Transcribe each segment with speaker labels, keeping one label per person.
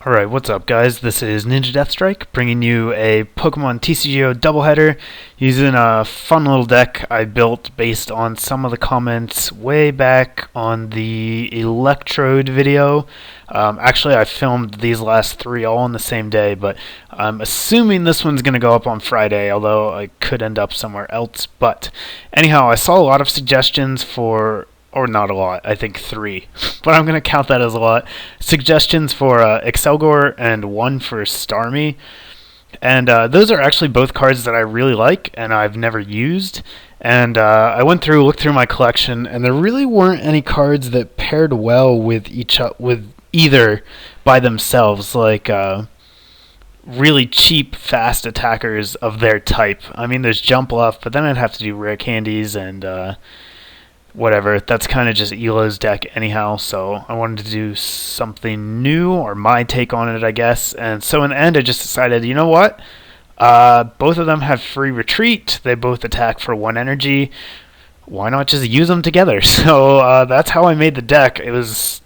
Speaker 1: Alright, what's up guys? This is NinjaDeathStrike bringing you a Pokemon TCGO doubleheader using a fun little deck I built based on some of the comments way back on the Electrode video. Actually, I filmed these last three all on the same day, but I'm assuming this one's going to go up on Friday, although I could end up somewhere else. But anyhow, I saw a lot of suggestions for, or not a lot, I think three, but I'm going to count that as a lot. Suggestions for Excelgor and one for Starmie. And those are actually both cards that I really like and I've never used. And I looked through my collection, and there really weren't any cards that paired well with either by themselves, like really cheap, fast attackers of their type. I mean, there's Jump Bluff, but then I'd have to do rare candies and whatever. That's kind of just Elo's deck anyhow, so I wanted to do something new, or my take on it, I guess. And so in the end, I just decided, you know what? Both of them have free retreat. They both attack for 1 energy. Why not just use them together? So that's how I made the deck. It was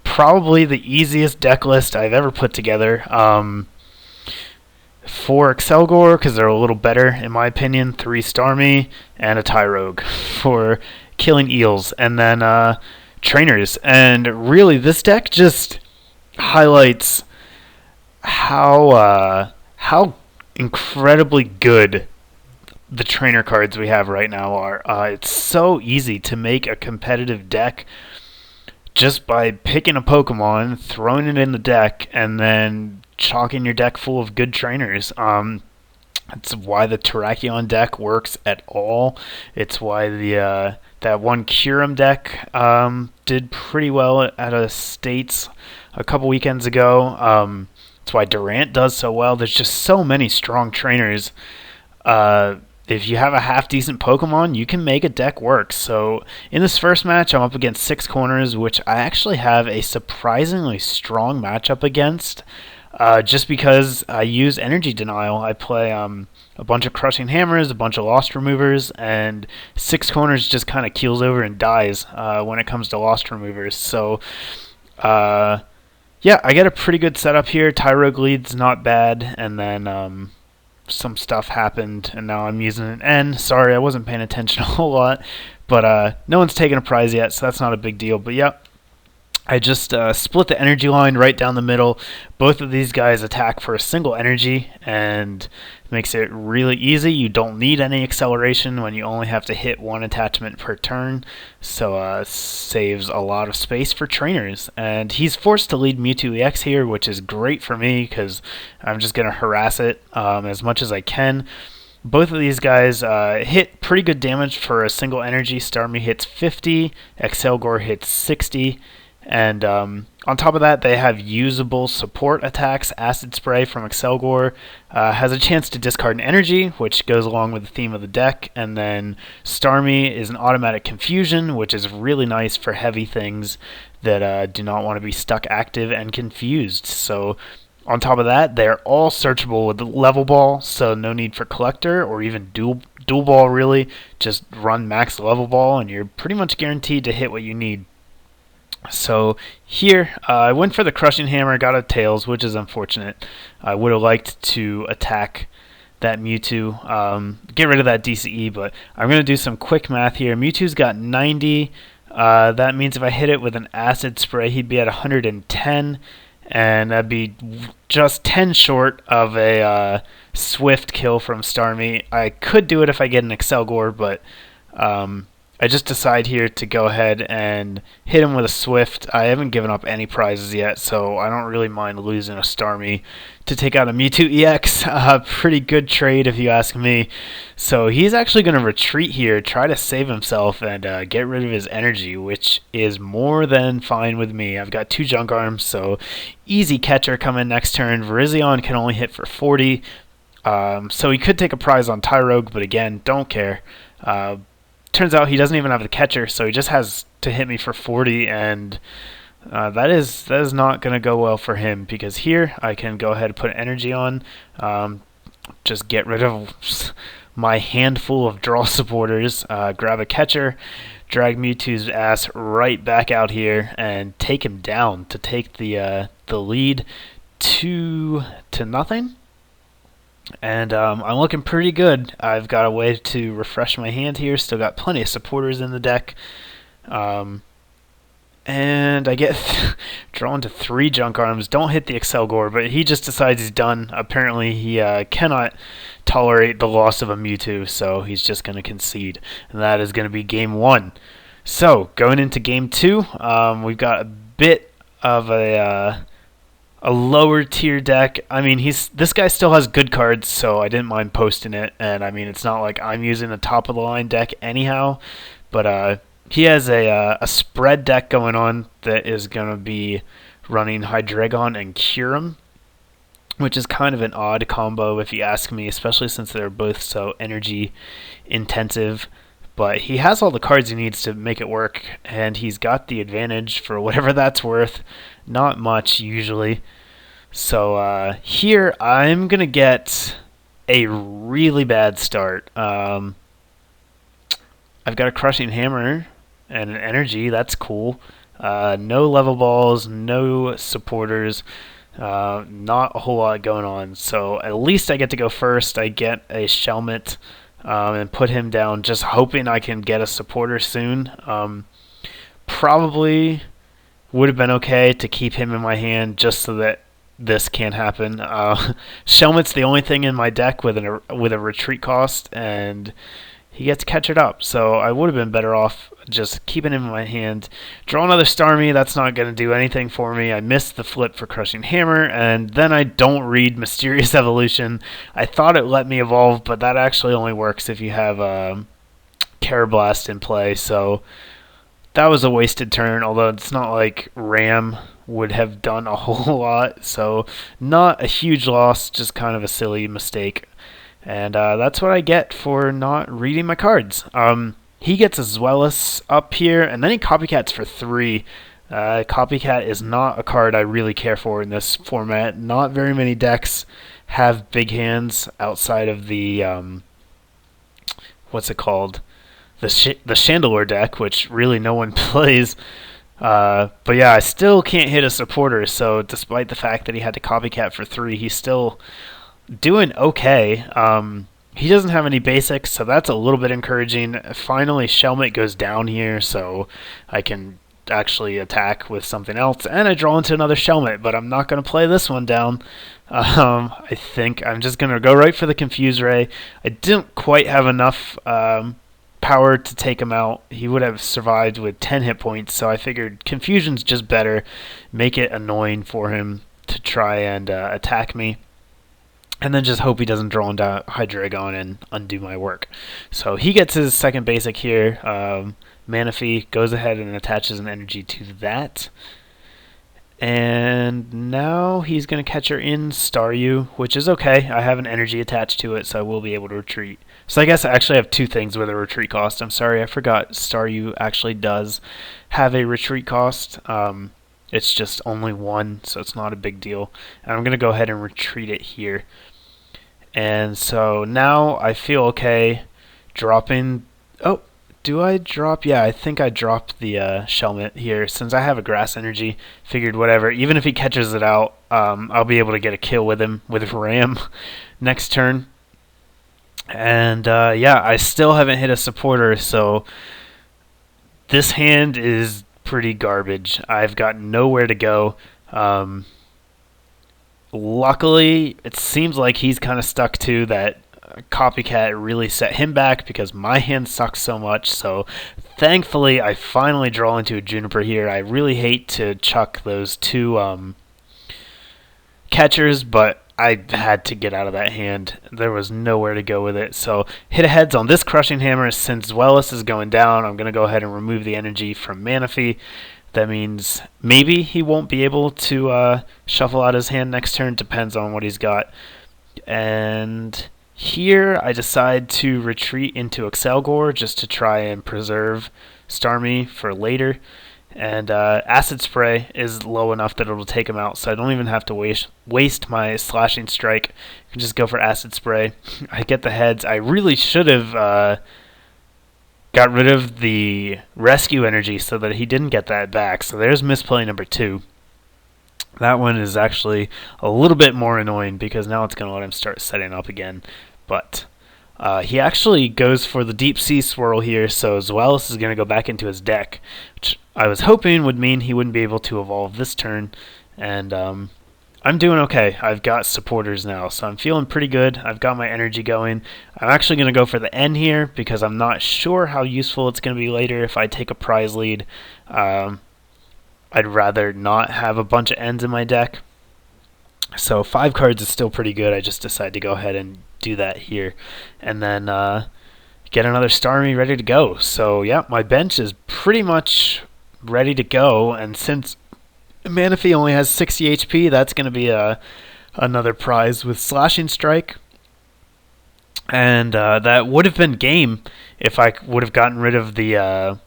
Speaker 1: probably the easiest deck list I've ever put together. For Excelgor, because they're a little better in my opinion, 3 Starmie, and a Tyrogue for killing eels, and then trainers. And really, this deck just highlights how incredibly good the trainer cards we have right now are. It's so easy to make a competitive deck just by picking a Pokemon, throwing it in the deck, and then chalking your deck full of good trainers. That's why the Terrakion deck works at all. It's why the that one Kyurem deck did pretty well at a States a couple weekends ago. That's why Durant does so well. There's just so many strong trainers. If you have a half-decent Pokemon, you can make a deck work. So in this first match, I'm up against 6 corners, which I actually have a surprisingly strong matchup against. Just because I use Energy Denial. I play a bunch of Crushing Hammers, a bunch of Lost Removers, and 6 corners just kind of keels over and dies when it comes to Lost Removers. So, yeah, I get a pretty good setup here. Tyrogue lead's not bad, and then some stuff happened, and now I'm using an N. Sorry, I wasn't paying attention a whole lot, but no one's taken a prize yet, so that's not a big deal. But, yeah. I just split the energy line right down the middle. Both of these guys attack for a single energy, and it makes it really easy. You don't need any acceleration when you only have to hit 1 attachment per turn, so saves a lot of space for trainers. And he's forced to lead Mewtwo EX here, which is great for me because I'm just going to harass it as much as I can. Both of these guys hit pretty good damage for a single energy. Starmie hits 50, Excelgor hits 60. And on top of that, they have usable support attacks. Acid Spray from Excelgor has a chance to discard an energy, which goes along with the theme of the deck. And then Starmie is an automatic confusion, which is really nice for heavy things that do not want to be stuck active and confused. So on top of that, they're all searchable with Level Ball, so no need for Collector or even Dual Ball, really. Just run max Level Ball, and you're pretty much guaranteed to hit what you need. So here, I went for the Crushing Hammer, got a Tails, which is unfortunate. I would have liked to attack that Mewtwo, get rid of that DCE, but I'm going to do some quick math here. Mewtwo's got 90. That means if I hit it with an Acid Spray, he'd be at 110, and that'd be just 10 short of a Swift kill from Starmie. I could do it if I get an Excelgor, but I just decide here to go ahead and hit him with a Swift. I haven't given up any prizes yet, so I don't really mind losing a Starmie to take out a Mewtwo EX. Pretty good trade if you ask me. So he's actually going to retreat here, try to save himself, and get rid of his energy, which is more than fine with me. I've got 2 Junk Arms, so easy catcher coming next turn. Virizion can only hit for 40, so he could take a prize on Tyrogue, but again, don't care. Turns out he doesn't even have the catcher, so he just has to hit me for 40, and that is not going to go well for him, because here I can go ahead and put energy on, just get rid of my handful of draw supporters, grab a catcher, drag Mewtwo's ass right back out here, and take him down to take the lead. 2-0. And I'm looking pretty good. I've got a way to refresh my hand here. Still got plenty of supporters in the deck. And I get drawn to 3 junk arms. Don't hit the Excel Gore, but he just decides he's done. Apparently, he cannot tolerate the loss of a Mewtwo, so he's just going to concede. And that is going to be game 1. So, going into game 2, we've got a bit of a lower tier deck. I mean, this guy still has good cards, so I didn't mind posting it. And I mean, it's not like I'm using a top of the line deck anyhow, but he has a spread deck going on that is going to be running Hydreigon and Kyurem, which is kind of an odd combo if you ask me, especially since they're both so energy intensive. But he has all the cards he needs to make it work, and he's got the advantage for whatever that's worth. Not much, usually. So here, I'm going to get a really bad start. I've got a Crushing Hammer and an Energy. That's cool. No level balls, no supporters. Not a whole lot going on. So at least I get to go first. I get a Shelmet. And put him down, just hoping I can get a supporter soon. Probably would have been okay to keep him in my hand just so that this can't happen. Shelmet's the only thing in my deck with a retreat cost, and he gets Catchered Up, so I would have been better off just keeping him in my hand. Draw another Starmie, that's not going to do anything for me. I missed the flip for Crushing Hammer, and then I don't read Mysterious Evolution. I thought it let me evolve, but that actually only works if you have Carablast in play, so that was a wasted turn, although it's not like Ram would have done a whole lot, so not a huge loss, just kind of a silly mistake. And that's what I get for not reading my cards. He gets a Zweilous up here, and then he Copycats for 3. Copycat is not a card I really care for in this format. Not very many decks have big hands outside of the, what's it called? The Chandelure deck, which really no one plays. But yeah, I still can't hit a supporter, so despite the fact that he had to Copycat for 3, he's still doing okay. He doesn't have any basics, so that's a little bit encouraging. Finally, Shelmet goes down here, so I can actually attack with something else, and I draw into another Shelmet, but I'm not going to play this one down. I think I'm just going to go right for the Confuse Ray. I didn't quite have enough power to take him out. He would have survived with 10 hit points, so I figured Confusion's just better. Make it annoying for him to try and attack me. And then just hope he doesn't draw into Hydreigon and undo my work. So he gets his second basic here. Manaphy goes ahead and attaches an energy to that. And now he's going to catch her in Staryu, which is okay. I have an energy attached to it, so I will be able to retreat. So I guess I actually have 2 things with a retreat cost. I'm sorry, I forgot Staryu actually does have a retreat cost. It's just only 1, so it's not a big deal. And I'm going to go ahead and retreat it here. And so now I feel okay dropping... Oh, do I drop? Yeah, I think I dropped the Shelmet here. Since I have a Grass Energy, figured whatever. Even if he catches it out, I'll be able to get a kill with him with Ram next turn. And yeah, I still haven't hit a supporter, so this hand is pretty garbage. I've got nowhere to go. Luckily, it seems like he's kind of stuck to that Copycat really set him back because my hand sucks so much. So thankfully, I finally draw into a Juniper here. I really hate to chuck those 2 catchers, but I had to get out of that hand. There was nowhere to go with it. So hit a heads on this Crushing Hammer. Since Zweilous is going down, I'm going to go ahead and remove the energy from Manaphy. That means maybe he won't be able to shuffle out his hand next turn. Depends on what he's got. And here I decide to retreat into Excelgor just to try and preserve Starmie for later. And Acid Spray is low enough that it'll take him out, so I don't even have to waste my Slashing Strike. I can just go for Acid Spray. I get the heads. I really should have got rid of the Rescue Energy so that he didn't get that back. So there's misplay number 2. That one is actually a little bit more annoying because now it's going to let him start setting up again. But he actually goes for the deep sea swirl here, so Zweilous is going to go back into his deck, which I was hoping would mean he wouldn't be able to evolve this turn. And I'm doing okay. I've got supporters now, so I'm feeling pretty good. I've got my energy going. I'm actually going to go for the N here because I'm not sure how useful it's going to be later if I take a prize lead. I'd rather not have a bunch of N's in my deck. So 5 cards is still pretty good. I just decided to go ahead and do that here. And then get another Starmie ready to go. So yeah, my bench is pretty much ready to go. And since Manaphy only has 60 HP, that's going to be another prize with Slashing Strike. And that would have been game if I would have gotten rid of the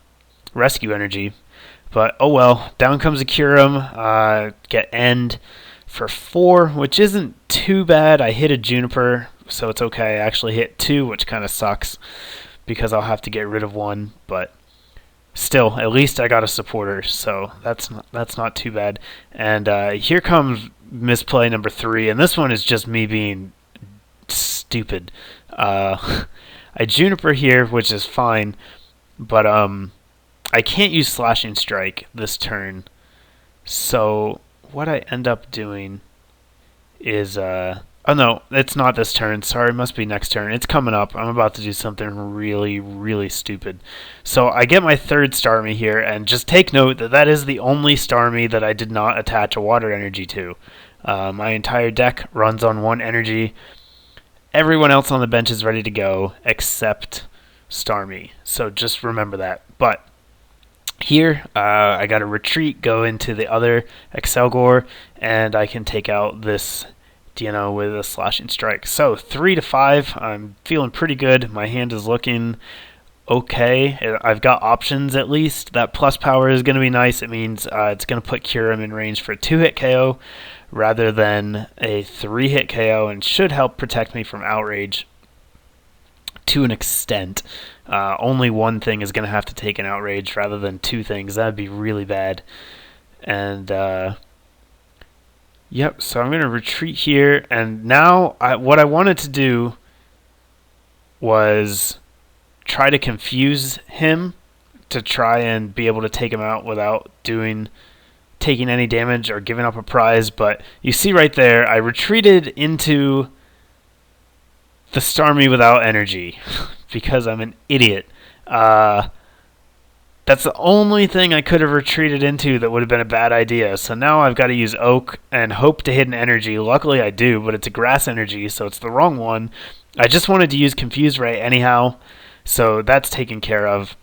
Speaker 1: Rescue Energy. But oh well, down comes a Kyurem, get End for 4, which isn't too bad. I hit a Juniper, so it's okay. I actually hit 2, which kind of sucks because I'll have to get rid of 1, but still, at least I got a supporter, so that's not too bad. And here comes misplay number 3, and this one is just me being stupid. I Juniper here, which is fine, but I can't use Slashing Strike this turn, so what I end up doing is, oh no, it's not this turn, sorry, it must be next turn, it's coming up, I'm about to do something really, really stupid. So I get my 3rd Starmie here, and just take note that that is the only Starmie that I did not attach a water energy to. My entire deck runs on 1 energy, everyone else on the bench is ready to go, except Starmie, so just remember that. But here, I got to retreat, go into the other Excelgor, and I can take out this Dino with a Slashing Strike. So 3 to 5, I'm feeling pretty good. My hand is looking okay. I've got options at least. That plus power is going to be nice. It means it's going to put Kyurem in range for a 2-hit KO rather than a 3-hit KO, and should help protect me from Outrage to an extent. Only one thing is going to have to take an Outrage rather than 2 things. That would be really bad. And yep, so I'm going to retreat here. And now what I wanted to do was try to confuse him to try and be able to take him out without taking any damage or giving up a prize. But you see right there, I retreated into the Starmie without energy because I'm an idiot. That's the only thing I could have retreated into that would have been a bad idea. So now I've got to use Oak and hope to hit an energy. Luckily I do, but it's a grass energy, so it's the wrong one. I just wanted to use Confuse Ray anyhow, so that's taken care of.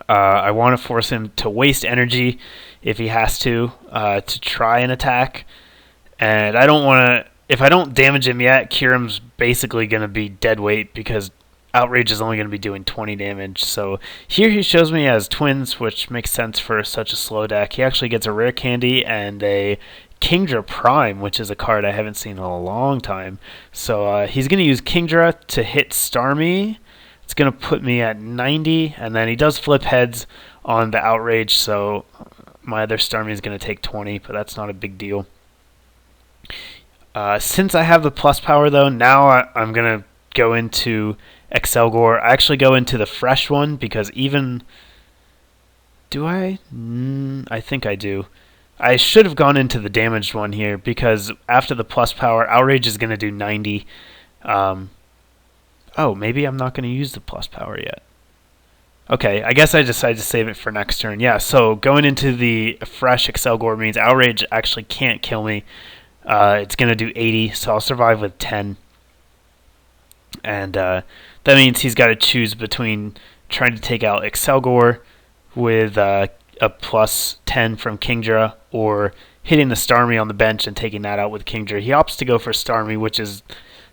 Speaker 1: I want to force him to waste energy if he has to try an attack. And I don't want to... If I don't damage him yet, Kyurem's basically going to be dead weight because Outrage is only going to be doing 20 damage. So here he shows me as twins, which makes sense for such a slow deck. He actually gets a rare candy and a Kingdra Prime, which is a card I haven't seen in a long time. So he's going to use Kingdra to hit Starmie. It's going to put me at 90, and then he does flip heads on the Outrage, so my other Starmie is going to take 20, but that's not a big deal. Since I have the plus power, though, now I'm going to go into Excelgor. I actually go into the fresh one because even... Do I? I think I do. I should have gone into the damaged one here because after the plus power, Outrage is going to do 90. Oh, maybe I'm not going to use the plus power yet. Okay, I guess I decided to save it for next turn. Yeah, so going into the fresh Excelgor means Outrage actually can't kill me. It's going to do 80, so I'll survive with 10. And that means he's got to choose between trying to take out Excelgor with a plus 10 from Kingdra or hitting the Starmie on the bench and taking that out with Kingdra. He opts to go for Starmie, which is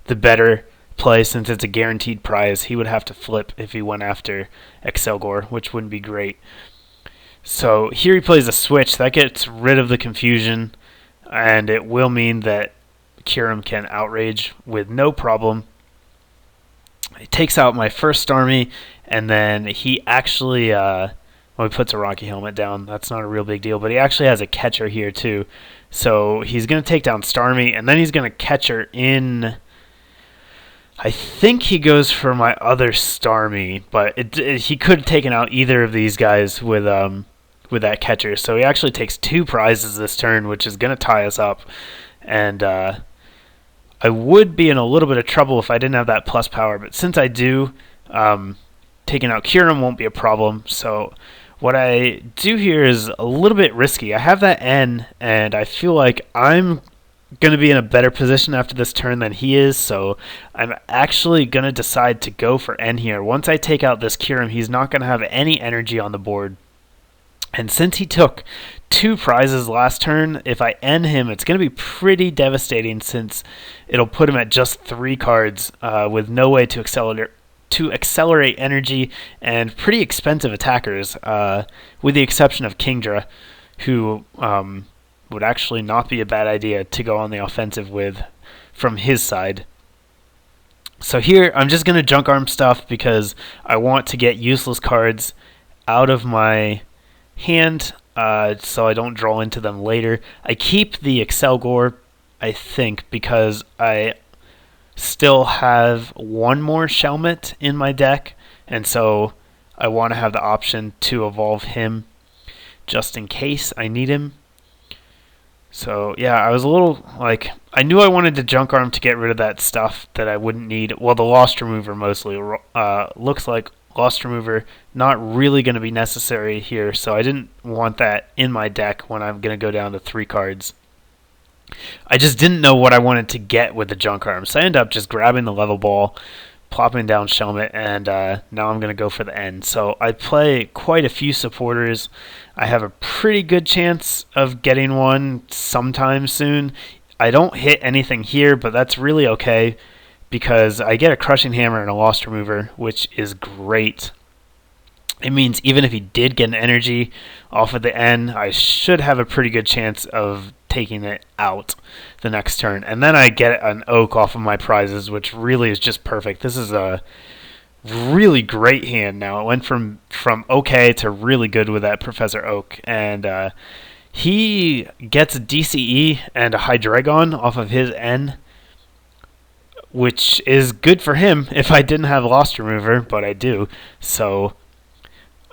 Speaker 1: the better play since it's a guaranteed prize. He would have to flip if he went after Excelgor, which wouldn't be great. So here he plays a switch. That gets rid of the confusion, and it will mean that Kyurem can Outrage with no problem. He takes out my first Starmie, and then he actually Well, he puts a Rocky Helmet down. That's not a real big deal. But he actually has a catcher here, too. So he's going to take down Starmie, and then he's going to catcher in... I think he goes for my other Starmie, but he could have taken out either of these guys with that catcher. So he actually takes 2 prizes this turn, which is going to tie us up. And I would be in a little bit of trouble if I didn't have that plus power, but since I do, taking out Kyurem won't be a problem. So what I do here is a little bit risky. I have that N, and I feel like I'm going to be in a better position after this turn than he is, so I'm actually going to decide to go for N here. Once I take out this Kyurem, he's not going to have any energy on the board. And since he took 2 prizes last turn, if I N him, it's going to be pretty devastating since it'll put him at just 3 cards with no way to accelerate energy and pretty expensive attackers, with the exception of Kingdra, who would actually not be a bad idea to go on the offensive with from his side. So here, I'm just going to junk arm stuff because I want to get useless cards out of my hand so I don't draw into them later. I keep the Excelgor, I think, because I still have 1 more Shelmet in my deck, and so I want to have the option to evolve him just in case I need him. So yeah, I was a little like, I knew I wanted to junk arm to get rid of that stuff that I wouldn't need. Well, the Lost Remover mostly. Looks like Lost Remover not really going to be necessary here, so I didn't want that in my deck when I'm going to go down to 3 cards. I just didn't know what I wanted to get with the junk arm, so I ended up just grabbing the level ball, plopping down Shelmet, and now I'm going to go for the end. So I play quite a few supporters. I have a pretty good chance of getting one sometime soon. I don't hit anything here, but that's really okay because I get a Crushing Hammer and a Lost Remover, which is great. It means even if he did get an energy off of the N, I should have a pretty good chance of taking it out the next turn. And then I get an Oak off of my prizes, which really is just perfect. This is a really great hand now. It went from okay to really good with that Professor Oak. And he gets a DCE and a Hydreigon off of his N, which is good for him if I didn't have Lost Remover, but I do. So,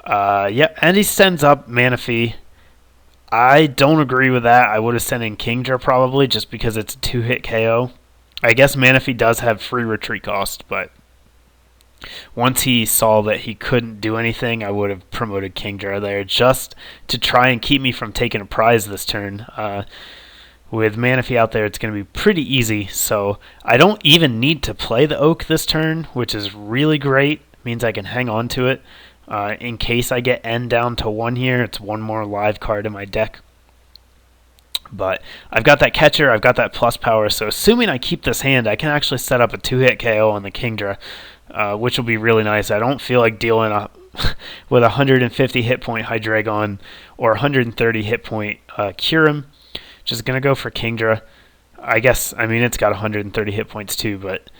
Speaker 1: yeah, and he sends up Manaphy. I don't agree with that. I would have sent in Kingdra probably just because it's a 2-hit KO. I guess Manaphy does have free retreat cost, but once he saw that he couldn't do anything, I would have promoted Kingdra there just to try and keep me from taking a prize this turn. With Manaphy out there, it's going to be pretty easy, so I don't even need to play the Oak this turn, which is really great. It means I can hang on to it. In case I get N down to 1 here, it's 1 more live card in my deck. But I've got that catcher, I've got that plus power, so assuming I keep this hand, I can actually set up a 2-hit KO on the Kingdra, which will be really nice. I don't feel like dealing with a 150 hit point Hydreigon or 130 hit point Kyurem. Just going to go for Kingdra. I guess, I mean, it's got 130 hit points too, but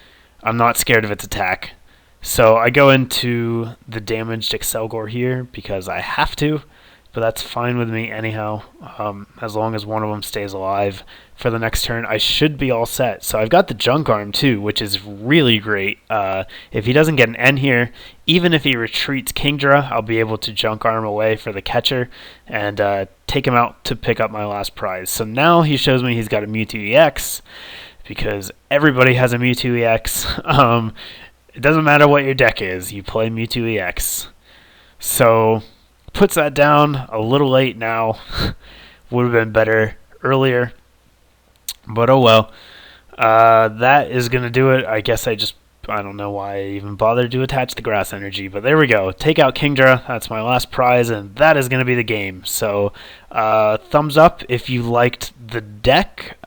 Speaker 1: I'm not scared of its attack. So I go into the damaged Excelgor here because I have to, but that's fine with me anyhow. As long as one of them stays alive for the next turn, I should be all set. So I've got the Junk Arm too, which is really great. If he doesn't get an N here, even if he retreats Kingdra, I'll be able to Junk Arm away for the catcher and take him out to pick up my last prize. So now he shows me he's got a Mewtwo EX because everybody has a Mewtwo EX. It doesn't matter what your deck is, you play Mewtwo EX. So, puts that down a little late now. Would have been better earlier. But oh well. That is going to do it. I guess I don't know why I even bothered to attach the Grass Energy. But there we go. Take out Kingdra. That's my last prize, and that is going to be the game. So, thumbs up if you liked the deck.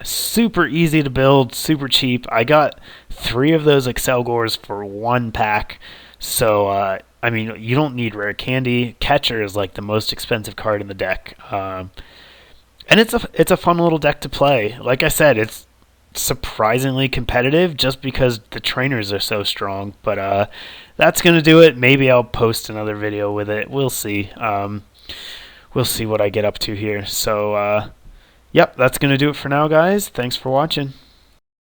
Speaker 1: Super easy to build, super cheap. I got 3 of those Excelgors for 1 pack. So, I mean, you don't need Rare Candy. Catcher is like the most expensive card in the deck. And it's a fun little deck to play. Like I said, it's surprisingly competitive just because the trainers are so strong. But that's gonna do it. Maybe I'll post another video with it. We'll see. We'll see what I get up to here. So yep, that's gonna do it for now, guys. Thanks for watching.